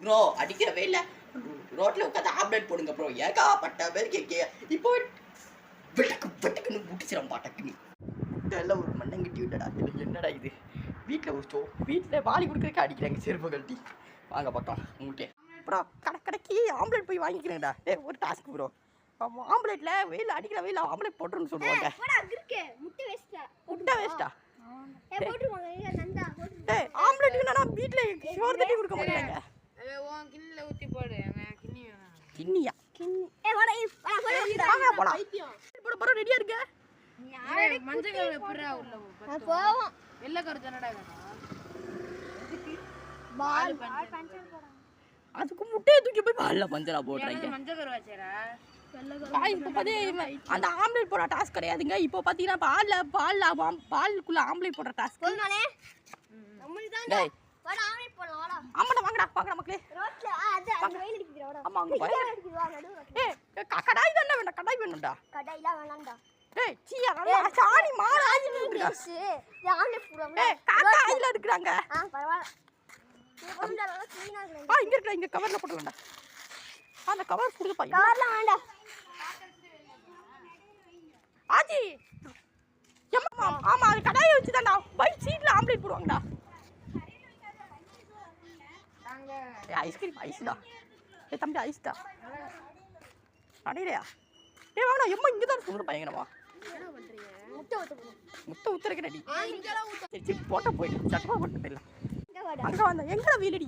bro அடிக்கவே இல்லை ரோட்டில் உட்காந்து ஆம்லெட் போடுங்க ப்ரோ ஏகாப்பட்ட பேர் கேட்க இப்போ வெட்டுக்குன்னு முடிச்சிடும் பாட்டக்குன்னு எல்லாம் ஒரு மண்ணங்கட்டி விட்டடா இல்லை என்னடா இது வீட்டில் ஒரு வீட்டில் வாலி கொடுக்குறதுக்கு அடிக்கிறாங்க செருப்பு கழட்டி வாங்க பக்கம் உங்கள்கிட்ட ப்ரோ கடைக்கு ஆம்லெட் போய் வாங்கிக்கிறேன்டா ஒரு டாஸ்க் ப்ரோ ஆம்லெட்ல வெயில் அடிக்கிற வெயில் ஆம்லெட் போட்டுருன்னு சொல்லுவாங்க முட்டை வேஸ்டா ஆம்லெட் என்னன்னா வீட்ல சோறு தண்ணி கொடுக்க மாட்டாங்க கிண்ணில ஊத்தி போடு கிண்ணியா போட போற ரெடியா இருக்க மஞ்சள் கலர் எப்பறா உள்ள போவோம் வெள்ளை கலர் தானடா பால் பஞ்சர் போடுறாங்க அதுக்கு முட்டையை தூக்கி போய் பால்ல பஞ்சரா போடுறாங்க மஞ்சள் கலர் வச்சேரா அந்த ஆம்லெட் போடுற டாஸ்க் கிடையாதுங்க இப்போ பாத்தீங்கன்னா பாலுக்குள்ள ஆம்லெட் போடுற டாஸ்க் ஆமாடா வாங்கடா வாங்கடா மக்களே கடாய் தானே வேண்டாம் கடாய் வேணும்டா கடாய்லாம் வேணாம்டா ஏய் சீயா நல்லா சாணி மாற ஆயிட்டு இருக்குடா ஆம்லெட் போடுறோம் ஏய் காக்கா ஆயில இருக்குறாங்க பரவாயில்லை இங்க இருக்கல இங்க கவர்ல போட்டுடலாம்டா அந்த கவர் குடுப்பா கவர்ல வேண்டாம் ஆஜி எம்மா ஆமா அது கடாயை வச்சு தான்டா பைட் சீட்ல ஆம்லெட் போடுவாங்கடா தாங்க ஐஸ்கிரீம் ஐஸ்டா ஏய் தம்பி ஐஸ்டா அடேடா ஏய் வாடா எம்மா இங்க தான் சுடுற பயங்கரமா என்ன பண்றீங்க முட்டை ஊத்துறக்கு ரெடி இங்கலாம் ஊத்து சரி போட்ட போய்டு சட்டமா போட்டு போயிடலாம் அங்க வந்த எங்கடா வீலடி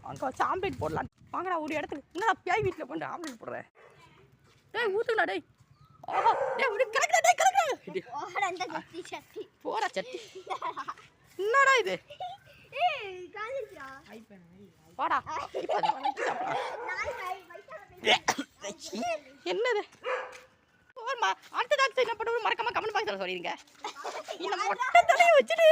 அங்க வச்சு ஆம்லெட் போடலாம் வாங்கடா ஒரு இடத்துக்கு என்னடா பேய் வீட்டில் கொண்டு ஆம்லெட் போடுற டேய் ஊத்துடா டேய் ஆஹா டேய் ஒரு கலக்குடா டேய் கலக்குடா ஓடா இந்த சட்டி சட்டி போடா சட்டி என்னடா இது ஏய் காஞ்சிருச்சா ஹை பண்ணு வாடா என்னது போமா அடுத்த டாக்டர் என்ன பண்ணுவோம் மறக்காம கமெண்ட் பாக்ஸ்ல சொல்லிருங்க இந்த மொட்டை தலைய வச்சிட்டு